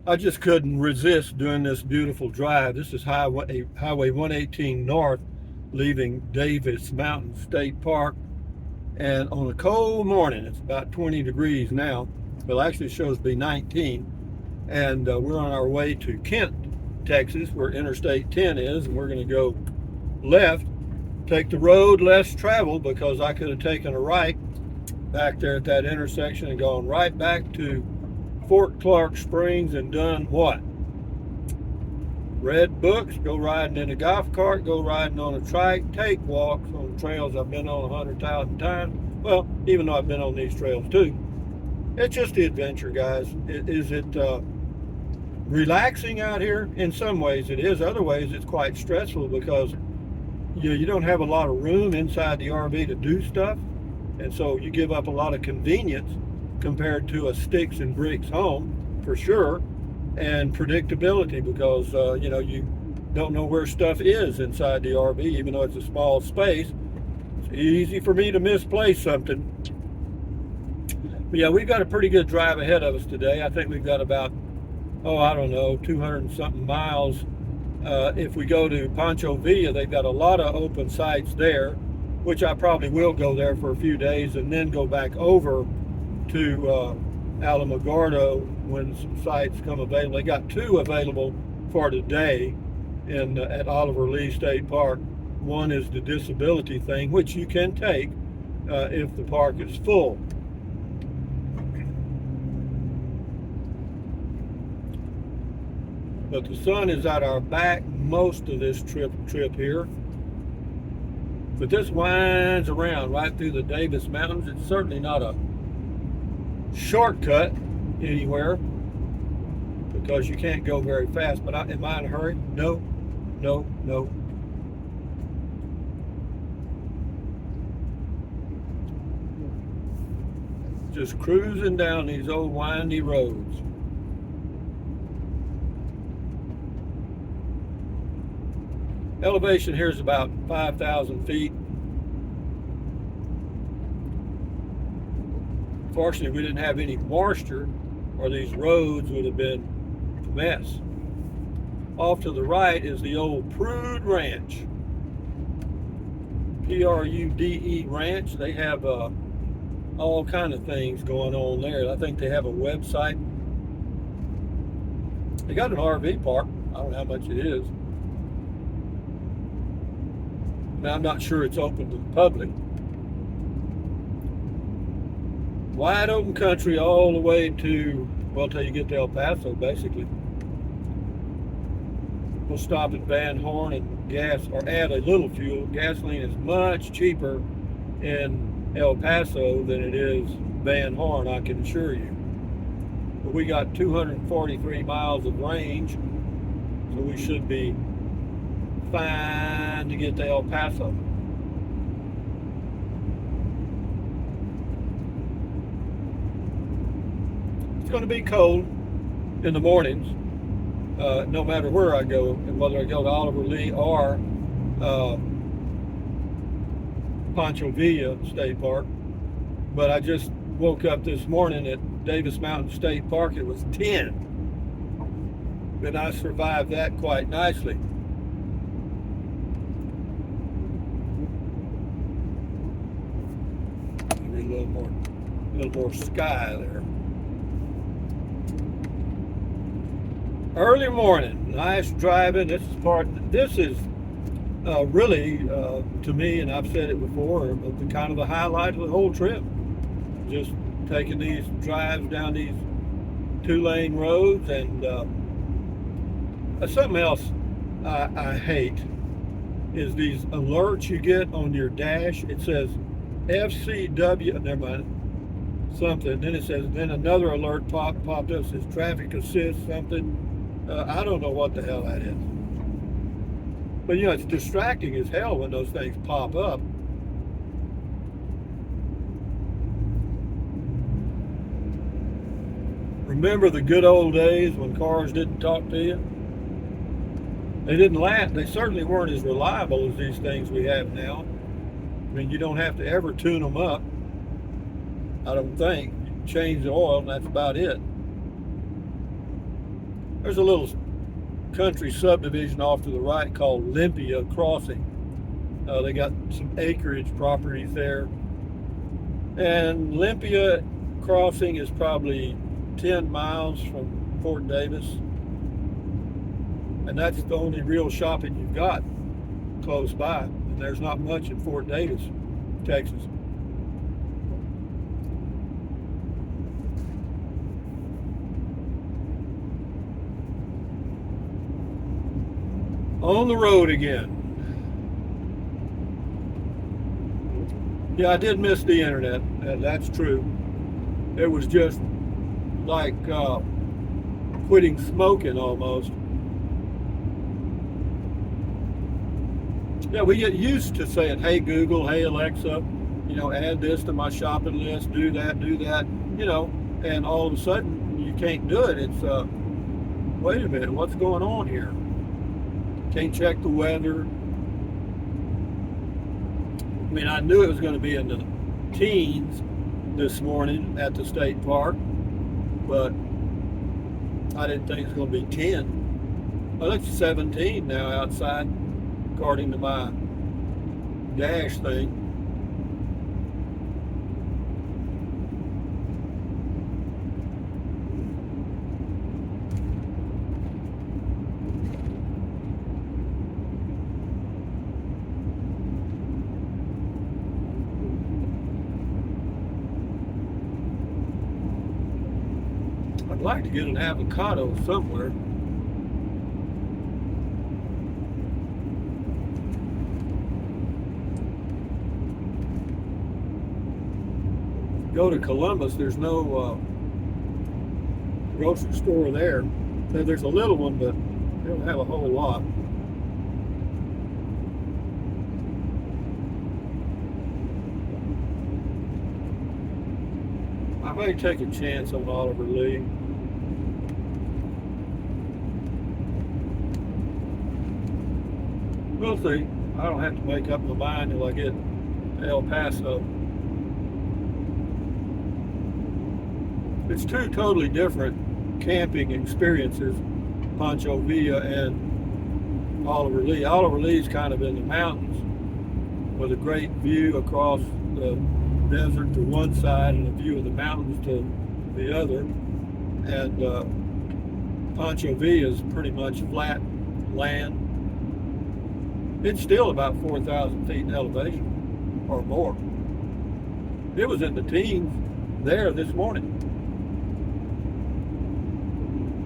I just couldn't resist doing this beautiful drive. This is Highway 118 North, leaving Davis Mountain State Park. And on a cold morning, it's about 20 degrees now. Well, actually, it shows to be 19. And we're on our way to Kent, Texas, where Interstate 10 is. And we're going to go left, take the road less traveled because I could have taken a right back there at that intersection and gone right back to Fort Clark Springs and done what? Read books, go riding in a golf cart, go riding on a trike, take walks on trails I've been on 100,000 times. Well, even though I've been on these trails too. It's just the adventure, guys. Is it relaxing out here? In some ways it is. Other ways it's quite stressful because you don't have a lot of room inside the RV to do stuff. And so you give up a lot of convenience compared to a sticks and bricks home, for sure, and predictability because, you don't know where stuff is inside the RV, even though it's a small space. It's easy for me to misplace something. But yeah, we've got a pretty good drive ahead of us today. I think we've got about, 200 and something miles. If we go to Pancho Villa, they've got a lot of open sites there, which I probably will go there for a few days and then go back over to Alamogordo when some sites come available. They got two available for today at Oliver Lee State Park. One is the disability thing, which you can take if the park is full. But the sun is at our back most of this trip here. But this winds around right through the Davis Mountains. It's certainly not a shortcut anywhere because you can't go very fast. But am I in a hurry? No, no, no. Just cruising down these old windy roads. Elevation here is about 5,000 feet. Fortunately, we didn't have any moisture or these roads would have been a mess. Off to the right is the old Prude Ranch. Prude Ranch. They have all kind of things going on there. I think they have a website. They got an RV park. I don't know how much it is. Now, I'm not sure it's open to the public. Wide open country all the way to, well, till you get to El Paso, basically. We'll stop at Van Horn and add a little fuel. Gasoline is much cheaper in El Paso than it is Van Horn, I can assure you. But we got 243 miles of range, so we should be fine to get to El Paso. It's going to be cold in the mornings, no matter where I go, and whether I go to Oliver Lee or Pancho Villa State Park. But I just woke up this morning at Davis Mountain State Park. It was 10. And I survived that quite nicely. Maybe a little more sky there. Early morning, nice driving. This is really, to me, and I've said it before, the kind of the highlight of the whole trip. Just taking these drives down these 2-lane roads. And something else I hate is these alerts you get on your dash. It says FCW, never mind, something. Then it says, then another alert popped up, says traffic assist something. I don't know what the hell that is. But it's distracting as hell when those things pop up. Remember the good old days when cars didn't talk to you? They didn't last. They certainly weren't as reliable as these things we have now. I mean, you don't have to ever tune them up, I don't think. You change the oil and that's about it. There's a little country subdivision off to the right called Olympia Crossing. They got some acreage properties there. And Olympia Crossing is probably 10 miles from Fort Davis. And that's the only real shopping you've got close by. And there's not much in Fort Davis, Texas. On the road again. Yeah, I did miss the internet. That's true. It was just like quitting smoking almost. Yeah, we get used to saying, hey Google, hey Alexa, add this to my shopping list, do that, and all of a sudden you can't do it. It's, wait a minute, what's going on here? Can't check the weather. I knew it was going to be in the teens this morning at the state park, but I didn't think it was going to be 10. Well, it's 17 now outside, according to my dash thing. I'd like to get an avocado somewhere. Go to Columbus, there's no grocery store there. There's a little one, but they don't have a whole lot. I may take a chance on Oliver Lee. We'll see. I don't have to make up my mind till I get to El Paso. It's two totally different camping experiences, Pancho Villa and Oliver Lee. Oliver Lee's kind of in the mountains with a great view across the desert to one side and a view of the mountains to the other. And Pancho Villa is pretty much flat land. It's still about 4,000 feet in elevation or more. It was in the teens there this morning.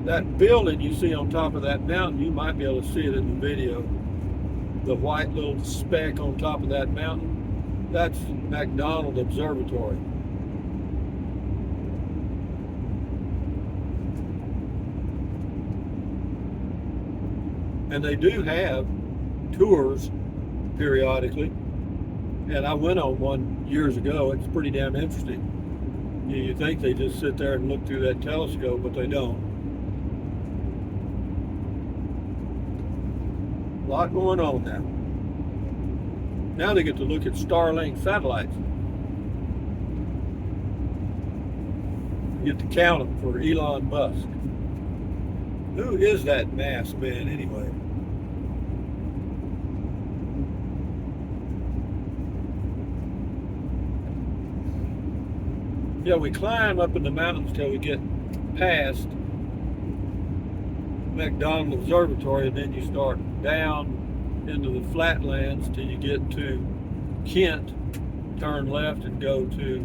That building you see on top of that mountain, you might be able to see it in the video. The white little speck on top of that mountain, that's McDonald Observatory. And they do have tours periodically, and I went on one years ago. It's pretty damn interesting. You think they just sit there and look through that telescope, but they don't. A lot going on now. Now they get to look at Starlink satellites. You get to count them for Elon Musk. Who is that masked man anyway? Yeah, we climb up in the mountains till we get past McDonald Observatory, and then you start down into the flatlands till you get to Kent, turn left and go to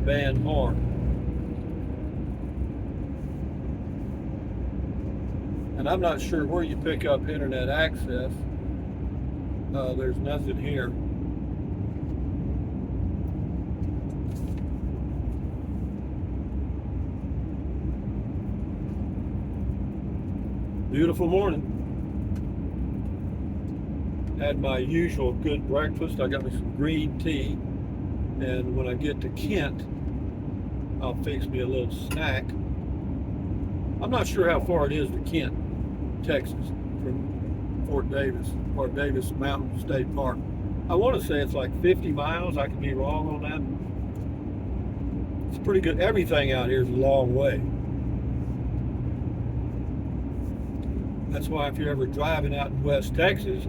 Van Horn. And I'm not sure where you pick up internet access. There's nothing here. Beautiful morning. Had my usual good breakfast. I got me some green tea. And when I get to Kent, I'll fix me a little snack. I'm not sure how far it is to Kent, Texas, from Fort Davis, or Davis Mountain State Park. I want to say it's like 50 miles. I could be wrong on that. It's pretty good. Everything out here is a long way. That's why if you're ever driving out in West Texas,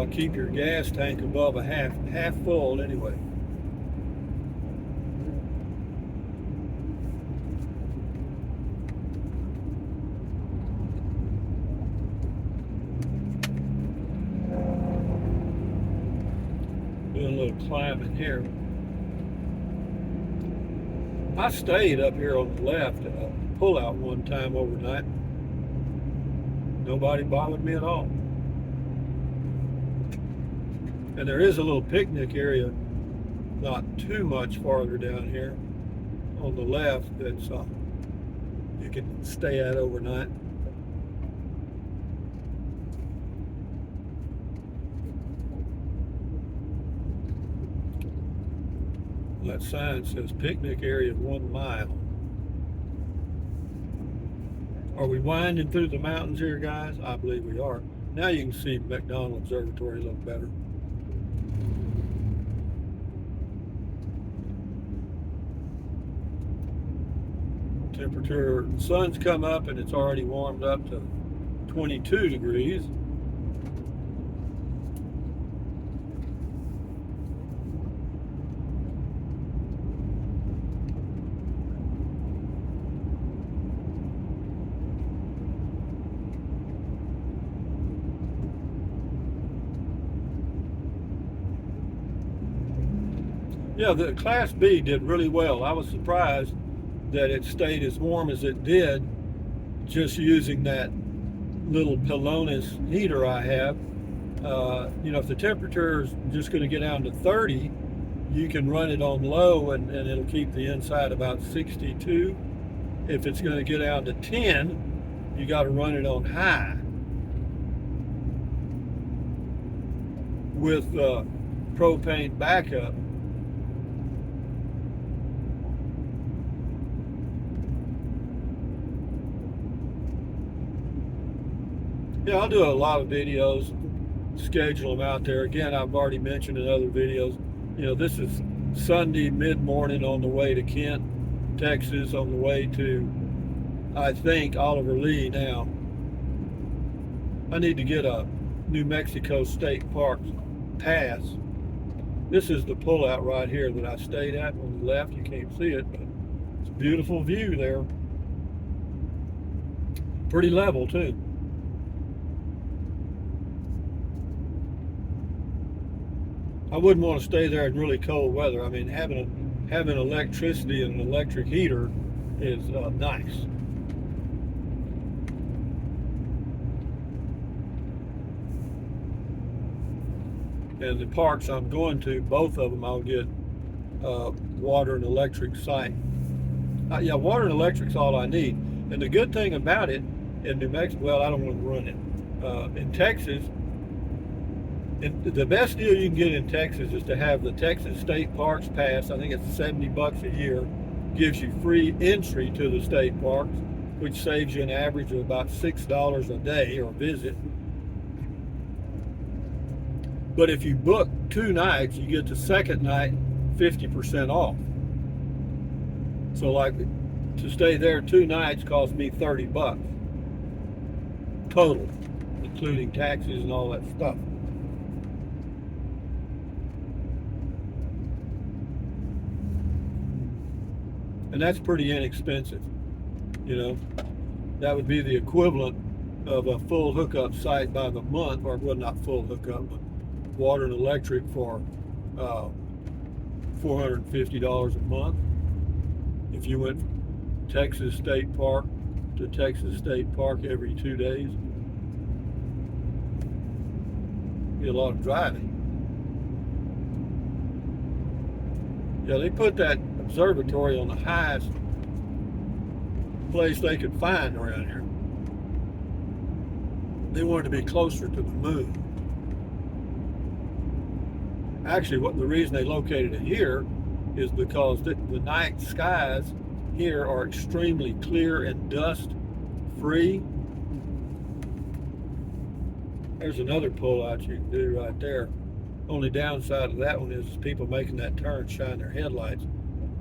keep your gas tank above a half full anyway. Doing a little climbing here. I stayed up here on the left at a pullout one time overnight. Nobody bothered me at all. And there is a little picnic area not too much farther down here on the left that's you can stay at overnight. That sign says picnic area 1 mile. Are we winding through the mountains here, guys? I believe we are. Now you can see McDonald Observatory a little better. Temperature, the sun's come up and it's already warmed up to 22 degrees. Yeah, the Class B did really well. I was surprised that it stayed as warm as it did just using that little Pelonis heater I have. If the temperature is just going to get down to 30, you can run it on low and it'll keep the inside about 62. If it's going to get down to 10, you got to run it on high with propane backup. Yeah, I'll do a lot of videos, schedule them out there. Again, I've already mentioned in other videos, this is Sunday mid-morning on the way to Kent, Texas, on the way to, I think, Oliver Lee now. I need to get a New Mexico State Parks pass. This is the pullout right here that I stayed at on the left. You can't see it, but it's a beautiful view there. Pretty level, too. I wouldn't want to stay there in really cold weather. I mean, having electricity and an electric heater is nice. And the parks I'm going to, both of them, I'll get water and electric site. Yeah, water and electric's all I need. And the good thing about it in New Mexico, well, I don't want to run it. In Texas, the best deal you can get in Texas is to have the Texas State Parks Pass. I think it's $70 a year. Gives you free entry to the state parks, which saves you an average of about $6 a day or visit. But if you book 2 nights, you get the second night 50% off. So like to stay there 2 nights cost me $30 total, including taxes and all that stuff. And that's pretty inexpensive. That would be the equivalent of a full hookup site by the month, or well, not full hookup, but water and electric for $450 a month. If you went from Texas State Park to Texas State Park every 2 days, be a lot of driving. Yeah, they put that observatory on the highest place they could find around here. They wanted to be closer to the moon. Actually, the reason they located it here is because the night skies here are extremely clear and dust free. There's another pull-out you can do right there. Only downside of that one is people making that turn shine their headlights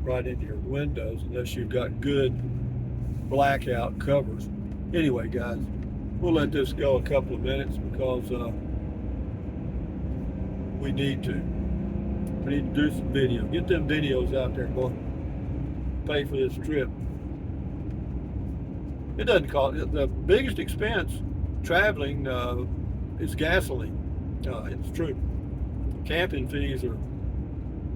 right into your windows unless you've got good blackout covers. Anyway, guys, we'll let this go a couple of minutes because we need to. We need to do some video. Get them videos out there, boy. Pay for this trip. It doesn't cost. The biggest expense traveling is gasoline. It's true. Camping fees are,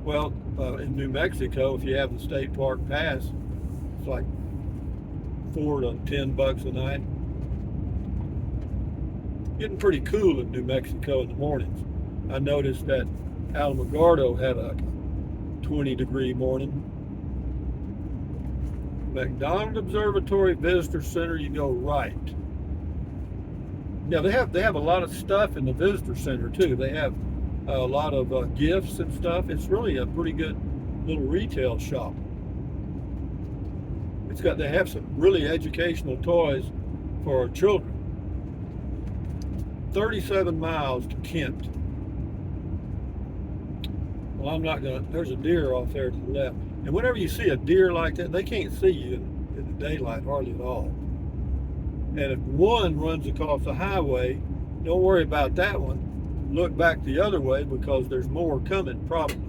well, in New Mexico, if you have the state park pass, it's like $4 to $10 a night. Getting pretty cool in New Mexico in the mornings. I noticed that Alamogordo had a 20-degree morning. McDonald Observatory Visitor Center, you go right. Now they have a lot of stuff in the visitor center too. They have a lot of gifts and stuff. It's really a pretty good little retail shop. They have some really educational toys for children. 37 miles to Kent. Well, I'm not gonna. There's a deer off there to the left. And whenever you see a deer like that, they can't see you in the daylight hardly at all. And if one runs across the highway, don't worry about that one. Look back the other way because there's more coming probably.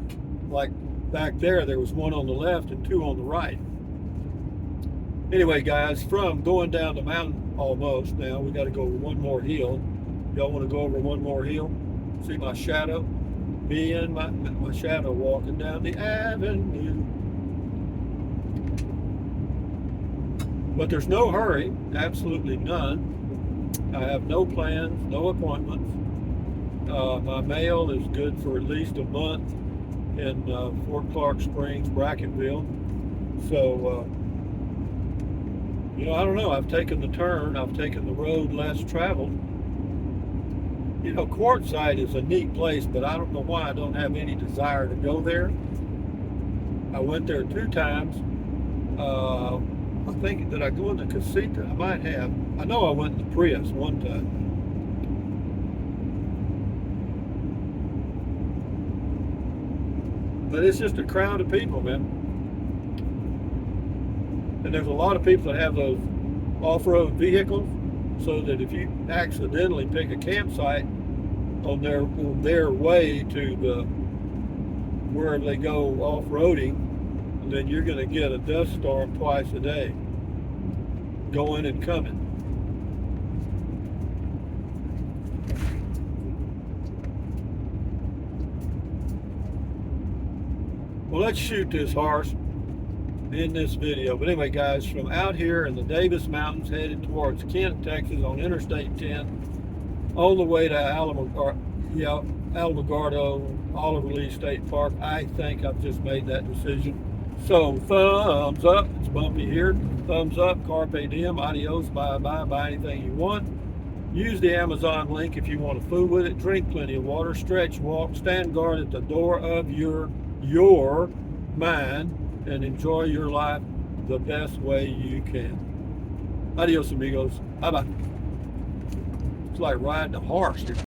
Like back there was one on the left and two on the right. Anyway, guys, from going down the mountain almost now, we got to go over one more hill. Y'all want to go over one more hill? See my shadow? Me and my shadow walking down the avenue. But there's no hurry, absolutely none. I have no plans, no appointments. My mail is good for at least a month in Fort Clark Springs, Brackettville. So, I don't know. I've taken the turn. I've taken the road less traveled. Quartzsite is a neat place, but I don't know why I don't have any desire to go there. I went there 2 times. I think, did I go in the Casita? I might have. I know I went in the Prius one time. But it's just a crowd of people, man. And there's a lot of people that have those off-road vehicles, so that if you accidentally pick a campsite on their way to wherever they go off-roading, then you're going to get a dust storm twice a day, going and coming. Well, let's shoot this horse in this video. But anyway, guys, from out here in the Davis Mountains headed towards Kent, Texas on Interstate 10, all the way to Alamogordo, Oliver Lee State Park, I think I've just made that decision. So, thumbs up. It's bumpy here. Thumbs up. Carpe diem. Adios. Bye-bye. Buy anything you want. Use the Amazon link if you want to food with it. Drink plenty of water. Stretch, walk. Stand guard at the door of your mind. And enjoy your life the best way you can. Adios, amigos. Bye-bye. It's like riding a horse.